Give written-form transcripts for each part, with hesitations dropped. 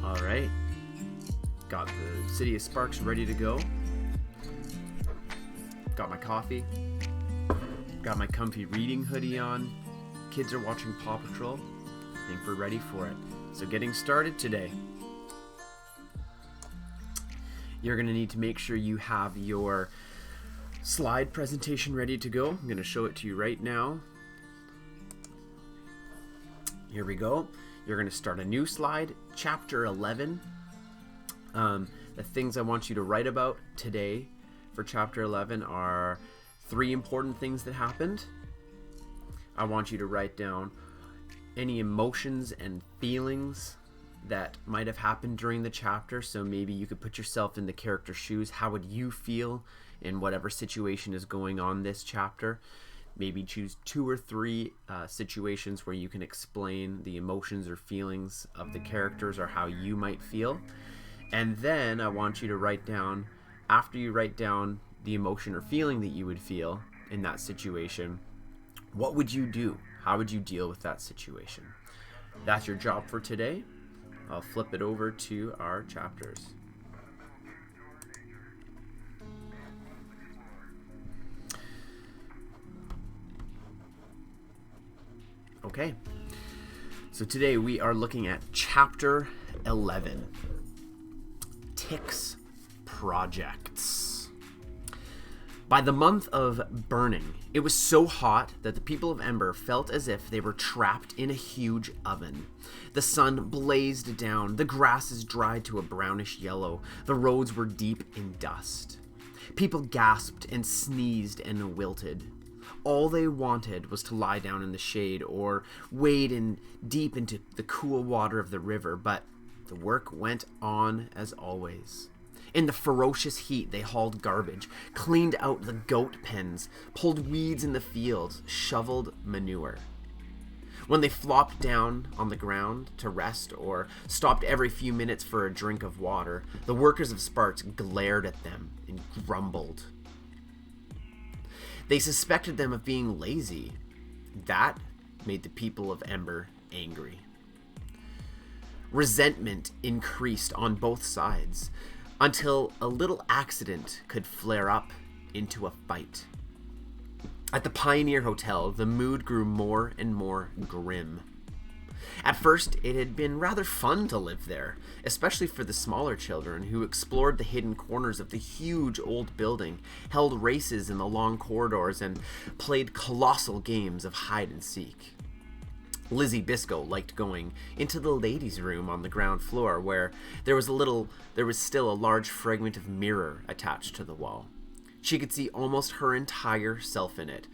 All right. Got the City of Sparks ready to go. Got my coffee. Got my comfy reading hoodie on. Kids are watching Paw Patrol. I think we're ready for it. So getting started today. You're going to need to make sure you have your slide presentation ready to go. I'm going to show it to you right now. Here we go. You're going to start a new slide, chapter 11. The things I want you to write about today for chapter 11 are 3 important things that happened. I want you to write down any emotions and feelings that might have happened during the chapter. So maybe you could put yourself in the character's shoes. How would you feel in whatever situation is going on this chapter? Maybe choose 2 or 3 situations where you can explain the emotions or feelings of the characters or how you might feel. And then I want you to write down, after you write down the emotion or feeling that you would feel in that situation, what would you do? How would you deal with that situation? That's your job for today. I'll flip it over to our chapters. Okay, so today we are looking at chapter 11, Tick's Projects. By the month of burning, it was so hot that the people of Ember felt as if they were trapped in a huge oven. The sun blazed down, the grasses dried to a brownish yellow, the roads were deep in dust. People gasped and sneezed and wilted. All they wanted was to lie down in the shade or wade in deep into the cool water of the river, but the work went on as always. In the ferocious heat, they hauled garbage, cleaned out the goat pens, pulled weeds in the fields, shoveled manure. When they flopped down on the ground to rest or stopped every few minutes for a drink of water, the workers of Sparks glared at them and grumbled. They suspected them of being lazy. That made the people of Ember angry. Resentment increased on both sides until a little accident could flare up into a fight. At the Pioneer Hotel, the mood grew more and more grim. At first, it had been rather fun to live there, especially for the smaller children who explored the hidden corners of the huge old building, held races in the long corridors, and played colossal games of hide and seek. Lizzie Biscoe liked going into the ladies' room on the ground floor, where there was still a large fragment of mirror attached to the wall. She could see almost her entire self in it,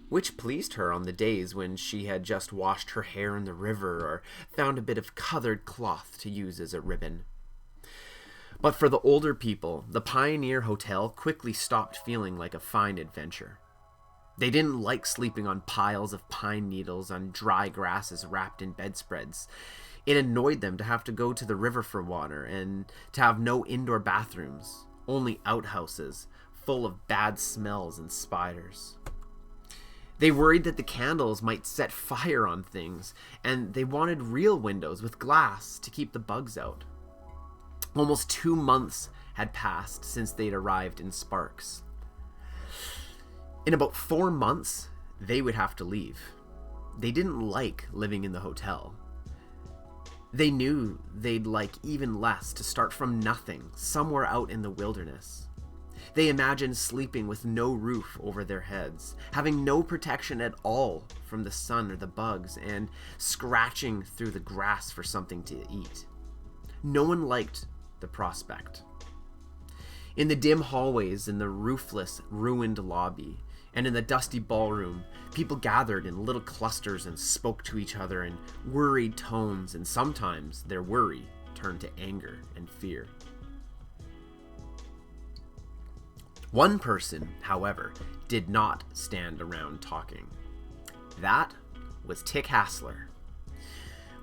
which pleased her on the days when she had just washed her hair in the river or found a bit of colored cloth to use as a ribbon. But for the older people, the Pioneer Hotel quickly stopped feeling like a fine adventure. They didn't like sleeping on piles of pine needles on dry grasses wrapped in bedspreads. It annoyed them to have to go to the river for water and to have no indoor bathrooms, only outhouses full of bad smells and spiders. They worried that the candles might set fire on things, and they wanted real windows with glass to keep the bugs out. Almost 2 months had passed since they'd arrived in Sparks. In about 4 months, they would have to leave. They didn't like living in the hotel. They knew they'd like even less to start from nothing, somewhere out in the wilderness. They imagined sleeping with no roof over their heads, having no protection at all from the sun or the bugs, and scratching through the grass for something to eat. No one liked the prospect. In the dim hallways, in the roofless, ruined lobby, and in the dusty ballroom, people gathered in little clusters and spoke to each other in worried tones, and sometimes their worry turned to anger and fear. One person, however, did not stand around talking. That was Tick Hassler.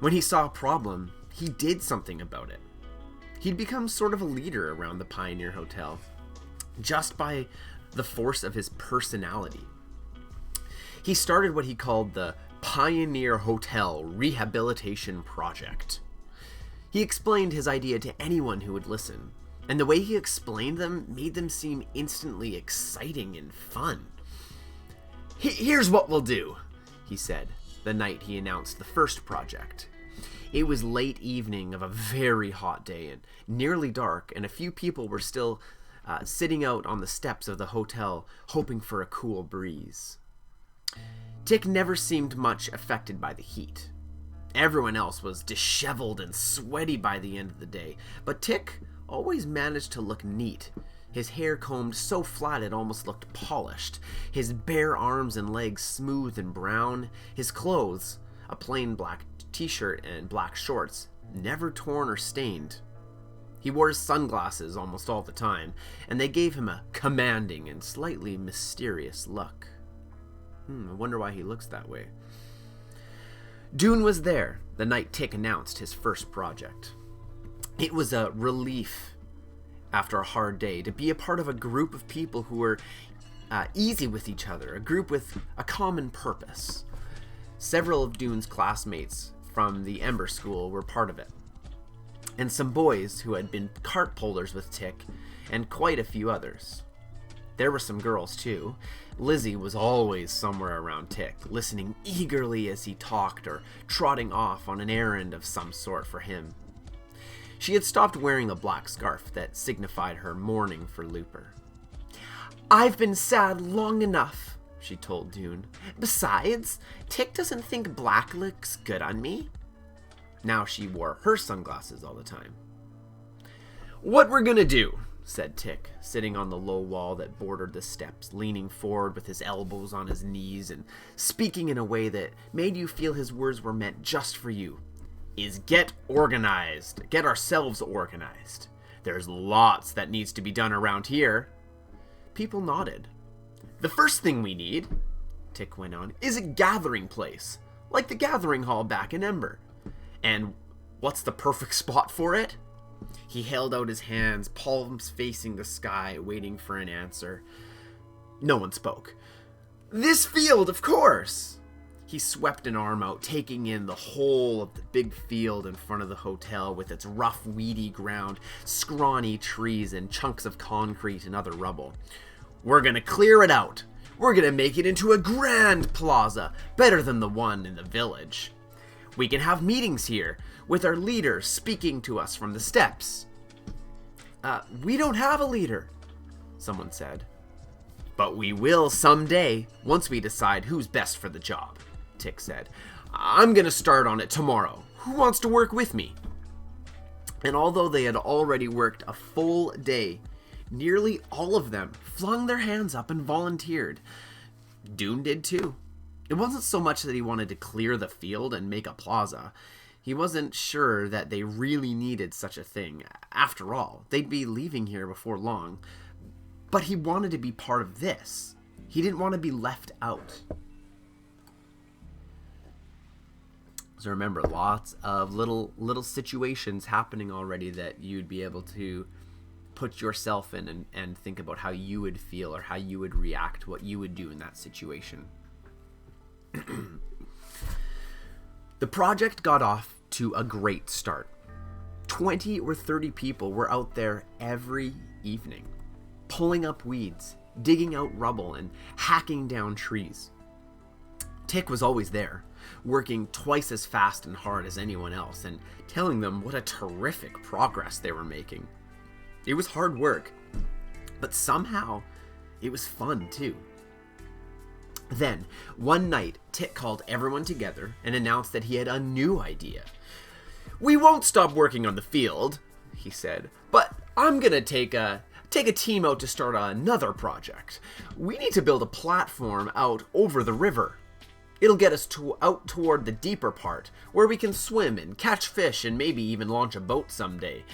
When he saw a problem, he did something about it. He'd become sort of a leader around the Pioneer Hotel, just by the force of his personality. He started what he called the Pioneer Hotel Rehabilitation Project. He explained his idea to anyone who would listen, and the way he explained them made them seem instantly exciting and fun. Here's what we'll do, he said, the night he announced the first project. It was late evening of a very hot day and nearly dark, and a few people were still sitting out on the steps of the hotel, hoping for a cool breeze. Tick never seemed much affected by the heat. Everyone else was disheveled and sweaty by the end of the day, but Tick always managed to look neat. His hair combed so flat it almost looked polished, his bare arms and legs smooth and brown, his clothes, a plain black t-shirt and black shorts, never torn or stained. He wore his sunglasses almost all the time, and they gave him a commanding and slightly mysterious look. I wonder why he looks that way. Dune was there the night Tick announced his first project. It was a relief after a hard day to be a part of a group of people who were easy with each other, a group with a common purpose. Several of Dune's classmates from the Ember School were part of it, and some boys who had been cart pullers with Tick, and quite a few others. There were some girls too. Lizzie was always somewhere around Tick, listening eagerly as he talked or trotting off on an errand of some sort for him. She had stopped wearing the black scarf that signified her mourning for Looper. "I've been sad long enough," she told Dune. "Besides, Tick doesn't think black looks good on me." Now she wore her sunglasses all the time. "What we're gonna do," said Tick, sitting on the low wall that bordered the steps, leaning forward with his elbows on his knees and speaking in a way that made you feel his words were meant just for you, "is get organized. Get ourselves organized. There's lots that needs to be done around here." People nodded. "The first thing we need," Tick went on, "is a gathering place, like the gathering hall back in Ember. And what's the perfect spot for it?" He held out his hands, palms facing the sky, waiting for an answer. No one spoke. "This field, of course!" He swept an arm out, taking in the whole of the big field in front of the hotel with its rough, weedy ground, scrawny trees, and chunks of concrete and other rubble. "We're gonna clear it out. We're gonna make it into a grand plaza, better than the one in the village. We can have meetings here, with our leader speaking to us from the steps." We don't have a leader," someone said. "But we will someday, once we decide who's best for the job," Tick said. "I'm gonna start on it tomorrow. Who wants to work with me?" And although they had already worked a full day, nearly all of them flung their hands up and volunteered. Dune did too. It wasn't so much that he wanted to clear the field and make a plaza. He wasn't sure that they really needed such a thing. After all, they'd be leaving here before long. But he wanted to be part of this. He didn't want to be left out. So remember, lots of little situations happening already that you'd be able to put yourself in and think about how you would feel or how you would react, what you would do in that situation. The project got off to a great start. 20 or 30 people were out there every evening, pulling up weeds, digging out rubble, and hacking down trees. Tick was always there, working twice as fast and hard as anyone else, and telling them what a terrific progress they were making. It was hard work, but somehow it was fun too. Then, one night, Tick called everyone together and announced that he had a new idea. "We won't stop working on the field," he said, "but I'm gonna take a team out to start another project. We need to build a platform out over the river. It'll get us out toward the deeper part, where we can swim and catch fish and maybe even launch a boat someday.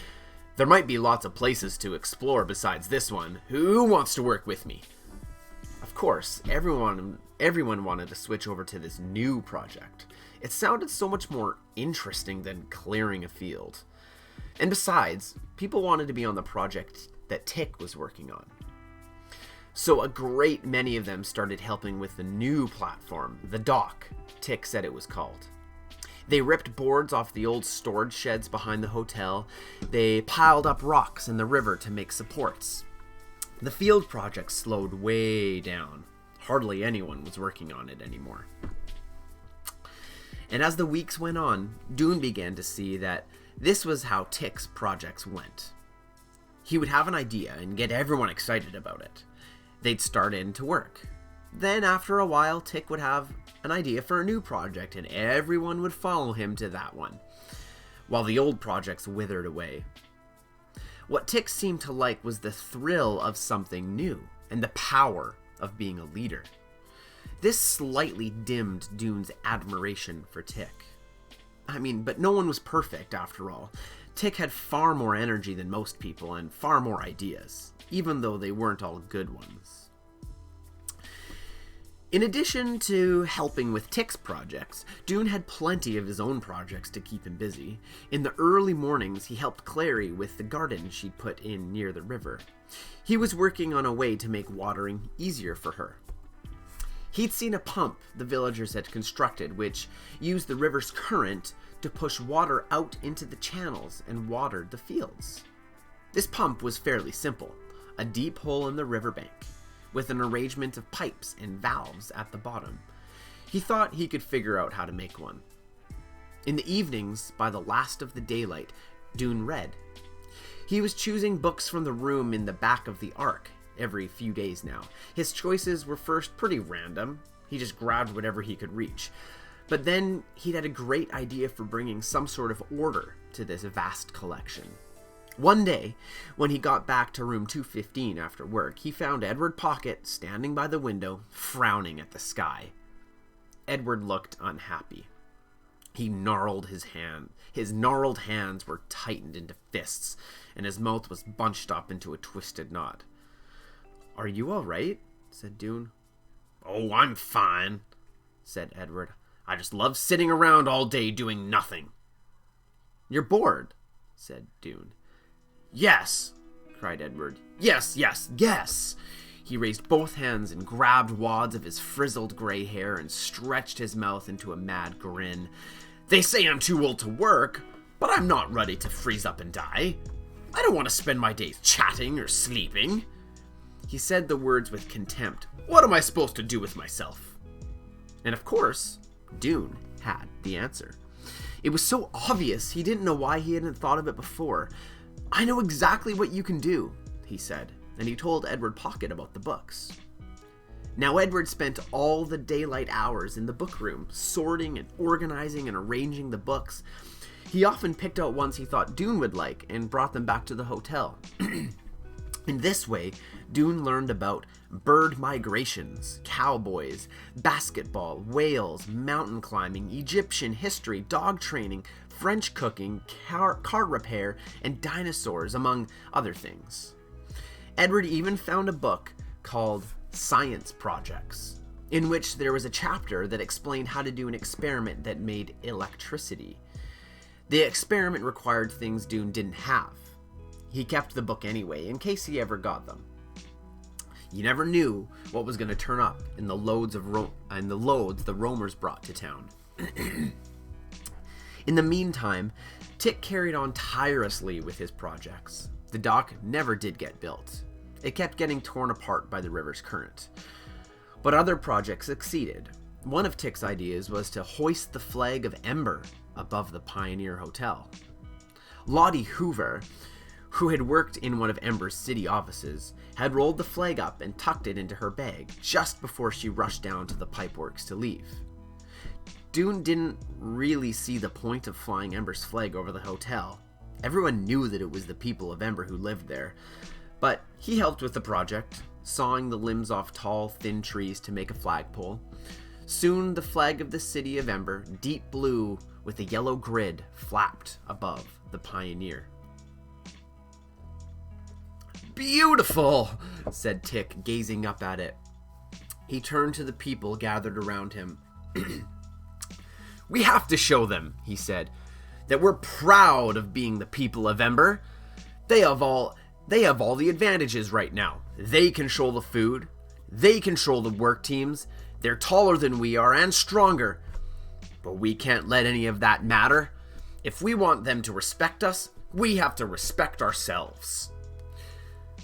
There might be lots of places to explore besides this one. Who wants to work with me?" Of course, everyone wanted to switch over to this new project. It sounded so much more interesting than clearing a field. And besides, people wanted to be on the project that Tick was working on. So a great many of them started helping with the new platform, the dock, Tick said it was called. They ripped boards off the old storage sheds behind the hotel. They piled up rocks in the river to make supports. The field project slowed way down. Hardly anyone was working on it anymore. And as the weeks went on, Dune began to see that this was how Tick's projects went. He would have an idea and get everyone excited about it. They'd start in to work. Then after a while, Tick would have an idea for a new project and everyone would follow him to that one, while the old projects withered away. What Tick seemed to like was the thrill of something new and the power of being a leader. This slightly dimmed Dune's admiration for Tick. But no one was perfect after all. Tick had far more energy than most people and far more ideas, even though they weren't all good ones. In addition to helping with Tick's projects, Dune had plenty of his own projects to keep him busy. In the early mornings, he helped Clary with the garden she'd put in near the river. He was working on a way to make watering easier for her. He'd seen a pump the villagers had constructed, which used the river's current to push water out into the channels and watered the fields. This pump was fairly simple, a deep hole in the riverbank, with an arrangement of pipes and valves at the bottom. He thought he could figure out how to make one. In the evenings, by the last of the daylight, Dune read. He was choosing books from the room in the back of the Ark every few days now. His choices were first pretty random. He just grabbed whatever he could reach. But then he'd had a great idea for bringing some sort of order to this vast collection. One day, when he got back to room 215 after work, he found Edward Pocket standing by the window, frowning at the sky. Edward looked unhappy. He gnarled his hand. His gnarled hands were tightened into fists, and his mouth was bunched up into a twisted knot. "Are you all right?" said Dune. "Oh, I'm fine," said Edward. "I just love sitting around all day doing nothing." "You're bored," said Dune. "Yes," cried Edward. "Yes, yes, yes!" He raised both hands and grabbed wads of his frizzled gray hair and stretched his mouth into a mad grin. "They say I'm too old to work, but I'm not ready to freeze up and die. I don't want to spend my days chatting or sleeping." He said the words with contempt. "What am I supposed to do with myself?" And of course, Dune had the answer. It was so obvious he didn't know why he hadn't thought of it before. "I know exactly what you can do," he said, and he told Edward Pocket about the books. Now Edward spent all the daylight hours in the book room, sorting and organizing and arranging the books. He often picked out ones he thought Dune would like and brought them back to the hotel. In this way, Dune learned about bird migrations, cowboys, basketball, whales, mountain climbing, Egyptian history, dog training, French cooking, car repair, and dinosaurs, among other things. Edward even found a book called Science Projects, in which there was a chapter that explained how to do an experiment that made electricity. The experiment required things Dune didn't have. He kept the book anyway, in case he ever got them. You never knew what was going to turn up in the loads the roamers brought to town. In the meantime, Tick carried on tirelessly with his projects. The dock never did get built. It kept getting torn apart by the river's current. But other projects succeeded. One of Tick's ideas was to hoist the flag of Ember above the Pioneer Hotel. Lottie Hoover, who had worked in one of Ember's city offices, had rolled the flag up and tucked it into her bag just before she rushed down to the pipeworks to leave. Dune didn't really see the point of flying Ember's flag over the hotel. Everyone knew that it was the people of Ember who lived there, but he helped with the project, sawing the limbs off tall, thin trees to make a flagpole. Soon the flag of the city of Ember, deep blue with a yellow grid, flapped above the Pioneer. "Beautiful," said Tick, gazing up at it. He turned to the people gathered around him. "We have to show them," he said, "that we're proud of being the people of Ember. They have all the advantages right now. They control the food. They control the work teams. They're taller than we are and stronger. But we can't let any of that matter. If we want them to respect us, we have to respect ourselves.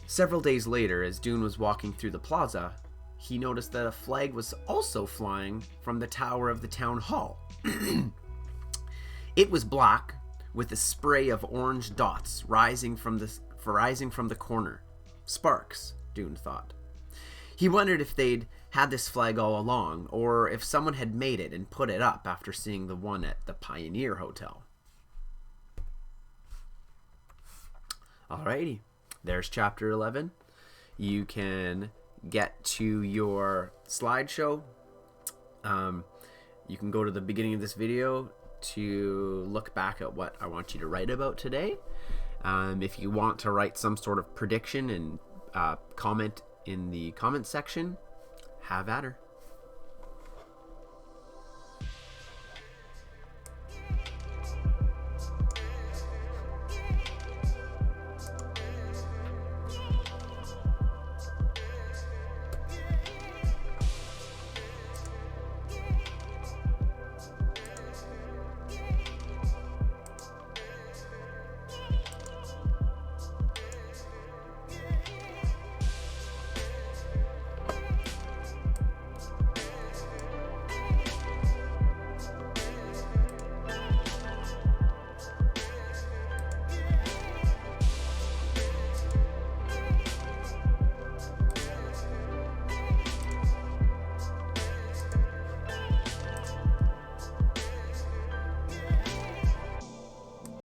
Several days later, as Dune was walking through the plaza, he noticed that a flag was also flying from the tower of the town hall. It was black, with a spray of orange dots rising from the corner. Sparks, Dune thought. He wondered if they'd had this flag all along, or if someone had made it and put it up after seeing the one at the Pioneer Hotel. Alrighty, there's chapter 11. You can get to your slideshow. You can go to the beginning of this video to look back at what I want you to write about today. If you want to write some sort of prediction and comment in the comment section, have at her.